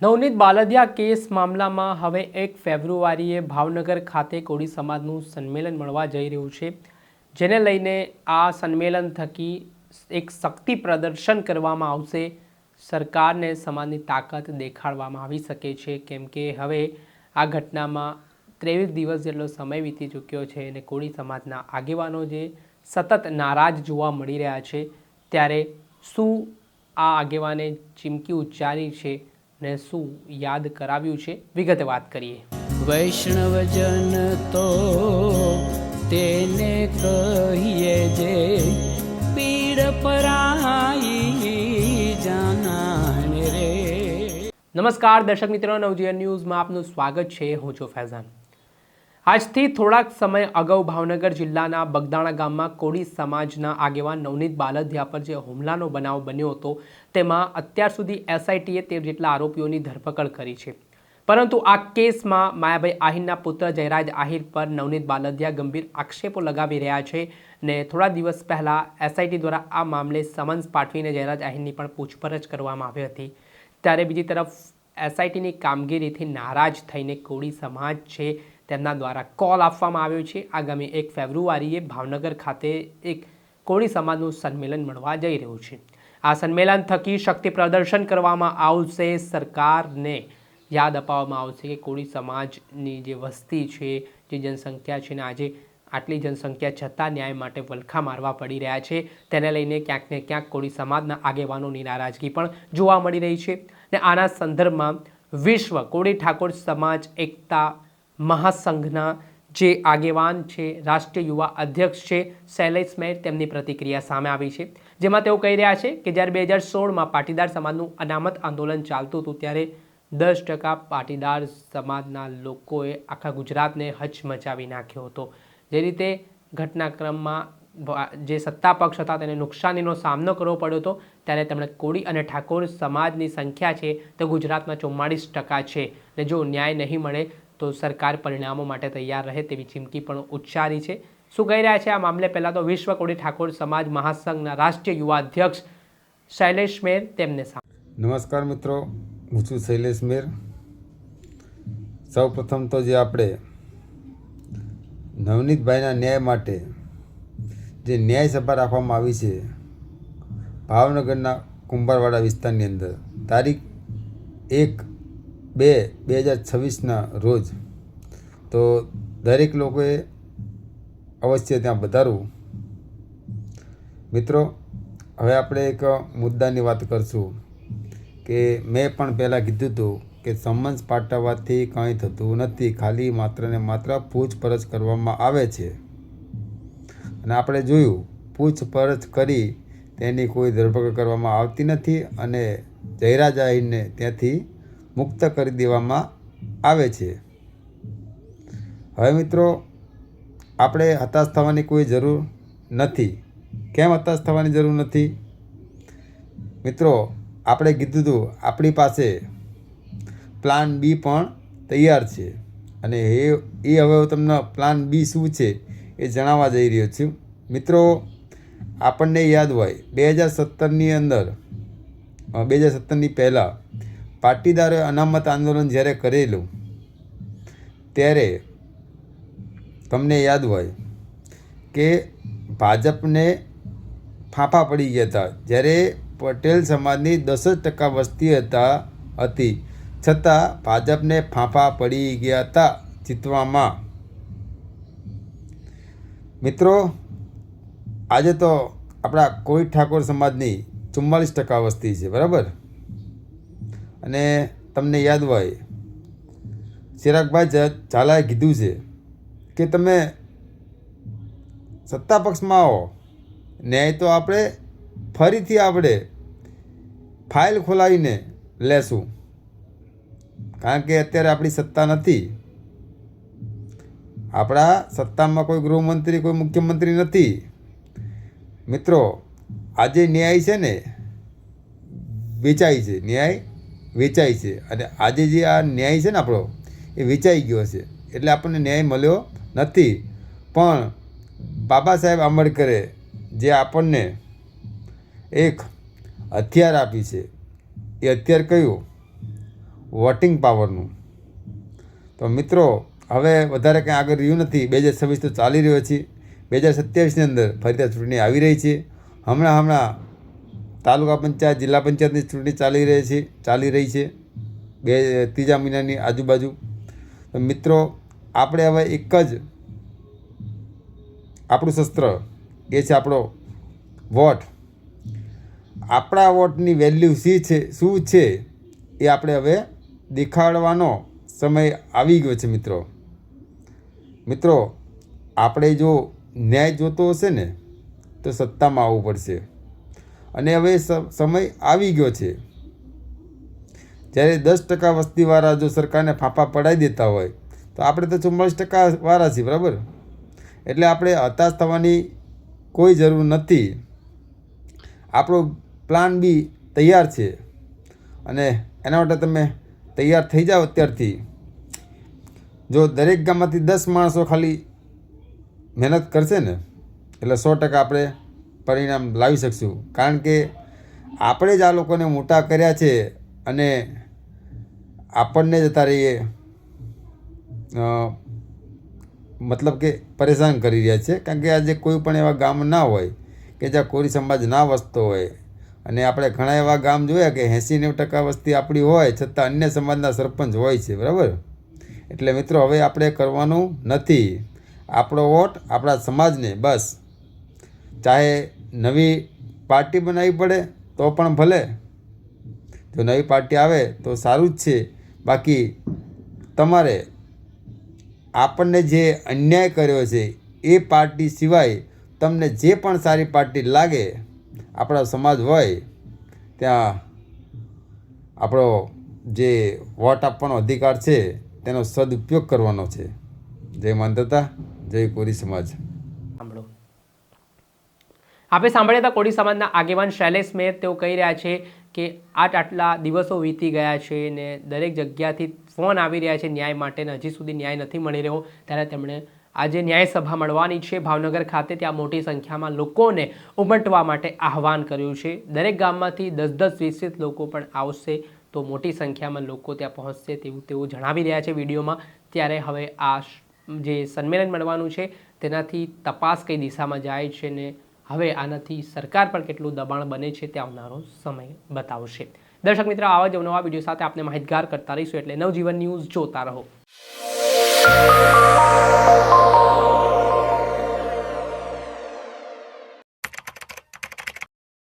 Navneet Baldiya case મામલામાં હવે 1 ફેબ્રુઆરીએ ભાવનગર ખાતે કોળી સમાજનું સંમેલન મળવા જઈ રહ્યું છે, જેને લઈને આ સંમેલન થકી એક શક્તિ પ્રદર્શન કરવામાં આવશે। સરકારને સમાજની તાકાત દેખાડવામાં આવી શકે છે, કેમ કે હવે આ ઘટનામાં 23 દિવસ જેટલો સમય વીતી ચૂક્યો છે અને કોળી સમાજના આગેવાનો જે સતત નારાજ જોવા મળી રહ્યા છે, ત્યારે શું આ આગેવાને ચીમકી ઉચ્ચારી છે ને શું યાદ કરાવ્યું છે, વિગતે વાત કરીએ। વૈષ્ણવજન તો તેને કહીએ જે પીડ પરાઈ જાનાને રે। નમસ્કાર દર્શક મિત્રો, નવજીવન ન્યૂઝમાં આપનું સ્વાગત છે। હું છું ફૈઝાન। આજથી થોડાક સમય અગાઉ ભાવનગર જિલ્લાના બગદાણા ગામમાં કોળી સમાજના આગેવાન નવનીત બાલદિયા પર જે હુમલાનો બનાવ બન્યો હતો, તેમાં અત્યાર સુધી એસઆઈટીએ 13 જેટલા આરોપીઓની ધરપકડ કરી છે, પરંતુ આ કેસમાં માયાભાઈ આહિરના પુત્ર જયરાજ આહિર પર નવનીત બાલદિયા ગંભીર આક્ષેપો લગાવી રહ્યા છે ને થોડા દિવસ પહેલા એસઆઈટી દ્વારા આ મામલે સમન્સ પાઠવીને જયરાજ આહિરની પણ પૂછપરછ કરવામાં આવી હતી। ત્યારે બીજી તરફ એસઆઈટીની કામગીરીથી નારાજ થઈને કોળી સમાજ છે તેમના દ્વારા કોલ આપવામાં આવ્યો છે। આગામી 1 ફેબ્રુઆરીએ ભાવનગર ખાતે એક કોળી સમાજનું સંમેલન મળવા જઈ રહ્યું છે। આ સંમેલન થકી શક્તિ પ્રદર્શન કરવામાં આવશે। સરકારને યાદ અપાવવામાં આવશે કે કોળી સમાજની જે વસ્તી છે, જે જનસંખ્યા છે ને આજે આટલી જનસંખ્યા છતાં ન્યાય માટે વલખા મારવા પડી રહ્યા છે, તેને લઈને ક્યાંક ને ક્યાંક કોળી સમાજના આગેવાનોની નારાજગી પણ જોવા મળી રહી છે। ને આના સંદર્ભમાં વિશ્વ કોળી ઠાકોર સમાજ એકતા મહાસંઘના જે આગેવાન છે, રાષ્ટ્રીય યુવા અધ્યક્ષ છે શૈલેષ મેર, તેમની પ્રતિક્રિયા સામે આવી છે, જેમાં તેઓ કહી રહ્યા છે કે જ્યારે 2016માં પાટીદાર સમાજનું અનામત આંદોલન ચાલતું હતું, ત્યારે 10% પાટીદાર સમાજના લોકોએ આખા ગુજરાતને હચમચાવી નાખ્યો હતો। જે રીતે ઘટનાક્રમમાં જે સત્તા પક્ષ હતા તેને નુકસાનીનો સામનો કરવો પડ્યો હતો, ત્યારે તેમણે કોળી અને ઠાકોર સમાજની સંખ્યા છે તે ગુજરાતમાં 44% છે ને જો ન્યાય નહીં મળે તો સરકાર પરિણામો માટે તૈયાર રહે તેવી ચીમકી પણ ઉચ્ચારી છે। શું કહી રહ્યા છે આ મામલે? પહેલાં તો વિશ્વ કોળી ઠાકોર સમાજ મહાસંઘના રાષ્ટ્રીય યુવા અધ્યક્ષ શૈલેષ મેર, તેમને નમસ્કાર મિત્રો, હું છું શૈલેષ મેર। સૌ પ્રથમ તો જે આપણે નવનીતભાઈના ન્યાય માટે જે ન્યાય સભા રાખવામાં આવી છે ભાવનગરના કુંભારવાડા વિસ્તારની અંદર તારીખ 1/2/2026ના રોજ, તો દરેક લોકોએ અવશ્ય ત્યાં પધારવું। મિત્રો, હવે આપણે એક મુદ્દાની વાત કરશું કે મેં પણ પહેલાં કીધું હતું કે સમન્સ પાઠવવાથી કંઈ થતું નથી, ખાલી માત્ર ને માત્ર પૂછપરછ કરવામાં આવે છે અને આપણે જોયું પૂછપરછ કરી તેની કોઈ ધરપકડ કરવામાં આવતી નથી અને જયરાજ આહિરને ત્યાંથી મુક્ત કરી દેવામાં આવે છે। હવે મિત્રો, આપણે હતાશ થવાની કોઈ જરૂર નથી। કેમ હતાશ થવાની જરૂર નથી? મિત્રો, આપણે કીધું હતું આપણી પાસે પ્લાન બી પણ તૈયાર છે અને એ હવે તમને પ્લાન બી શું છે એ જણાવવા જઈ રહ્યો છું। મિત્રો, આપણને યાદ હોય 2017ની અંદર 2017ની પહેલાં પાટીદારોએ અનામત આંદોલન જ્યારે કરેલું, ત્યારે તમને યાદ હોય કે ભાજપને ફાંફા પડી ગયા હતા, જ્યારે પટેલ સમાજની 10% વસ્તી હતી, છતાં ભાજપને ફાંફા પડી ગયા હતા જીતવામાં। મિત્રો, આજે તો આપણા કોળી ઠાકોર સમાજની 44% વસ્તી છે, બરાબર? અને તમને યાદ હોય ચિરાગભાઈ ઝાલાએ કીધું છે કે તમે સત્તા પક્ષમાં આવો, ન્યાય તો આપણે ફરીથી આપણે ફાઇલ ખોલાવીને લેશું, કારણ કે અત્યારે આપણી સત્તા નથી, આપણા સત્તામાં કોઈ ગૃહમંત્રી કોઈ મુખ્યમંત્રી નથી। મિત્રો, આજે ન્યાય છે ને વેચાય છે, ન્યાય વેચાય છે અને આજે જે આ ન્યાય છે ને આપણો એ વેચાઈ ગયો છે, એટલે આપણને ન્યાય મળ્યો નથી। પણ બાબા સાહેબ આંબેડકરે જે આપણને એક હથિયાર આપી છે, એ હથિયાર કયું? વોટિંગ પાવરનું. તો મિત્રો હવે વધારે કંઈ આગળ રહ્યું નથી. 2026 તો ચાલી રહ્યો છે. 2027ની અંદર ફરીથી ચૂંટણી આવી રહી છે. હમણાં તાલુકા પંચાયત, જિલ્લા પંચાયતની ચૂંટણી ચાલી રહી છે ત્રીજા મહિનાની આજુબાજુ. તો મિત્રો આપણે હવે એક જ આપણું શસ્ત્ર, એ છે આપણો વોટ. આપણા વોટની વેલ્યુ શું છે એ આપણે હવે દેખાડવાનો સમય આવી ગયો છે. મિત્રો આપણે જો ન્યાય જોતો હશે ને તો સત્તામાં આવવું પડશે. અને હવે સમય આવી ગયો છે. જ્યારે 10% વસ્તીવાળા જો સરકારને ફાંફા પડાવી દેતા હોય તો આપણે તો 44% વાળા છીએ, બરાબર? એટલે આપણે હતાશ થવાની કોઈ જરૂર નથી. આપણો પ્લાન બી તૈયાર છે અને એના માટે તમે તૈયાર થઈ જાઓ અત્યારથી. જો દરેક ગામમાંથી 10 માણસો ખાલી મહેનત કરશે ને એટલે 100% આપણે પરિણામ લાવી શકશું. કારણ કે આપણે જ આ લોકોને મોટા કર્યા છે અને આપણને જ અત્યારે મતલબ કે પરેશાન કરી રહ્યા છે. કારણ કે આજે કોઈ પણ એવા ગામ ના હોય કે જ્યાં કોળી સમાજ ના વસતો હોય. અને આપણે ઘણા એવા ગામ જોયા કે 80-90% વસ્તી આપણી હોય છતાં અન્ય સમાજના સરપંચ હોય છે, બરાબર? એટલે મિત્રો હવે આપણે કરવાનું નથી. આપણો વોટ આપણા સમાજને, બસ. ચાહે નવી પાર્ટી બનાવવી પડે તો પણ ભલે. જો નવી પાર્ટી આવે તો સારું જ છે. બાકી તમારે આપણને જે અન્યાય કર્યો છે એ પાર્ટી સિવાય તમને જે પણ સારી પાર્ટી લાગે, આપણા સમાજ હોય ત્યાં આપણો જે વોટ આપવાનો અધિકાર છે તેનો સદુપયોગ કરવાનો છે. જય માનતા, જય કોળી સમાજ. સાંભળો, આપણે સાંભળ્યા હતા કોળી સમાજના આગેવાન શૈલેષ મેર. તેઓ કહી રહ્યા છે કે આટલા દિવસો વીતી ગયા છે ને દરેક જગ્યાથી ફોન આવી રહ્યા છે ન્યાય માટે, ને હજી સુધી ન્યાય નથી મળી રહ્યો. ત્યારે તેમણે આજે ન્યાય સભા મળવાની છે ભાવનગર ખાતે. ત્યાં મોટી સંખ્યામાં લોકોને ઉમટવા માટે આહવાન કર્યું છે. દરેક ગામમાંથી 10-10, 20-20 લોકો પણ આવશે તો મોટી સંખ્યામાં લોકો ત્યાં પહોંચશે તેવું તેઓ જણાવી રહ્યા છે વિડીયોમાં. ત્યારે હવે આ જે સંમેલન મળવાનું છે તેનાથી તપાસ કઈ દિશામાં જાય છે ને હવે આનાથી સરકાર પર કેટલું દબાણ બને છે તે આવનારો સમય બતાવશે. દર્શક મિત્રો, આવા જ નવા વિડીયો સાથે આપણે માહિતગાર કરતા રહીશું. એટલે નવજીવન ન્યૂઝ જોતા રહો.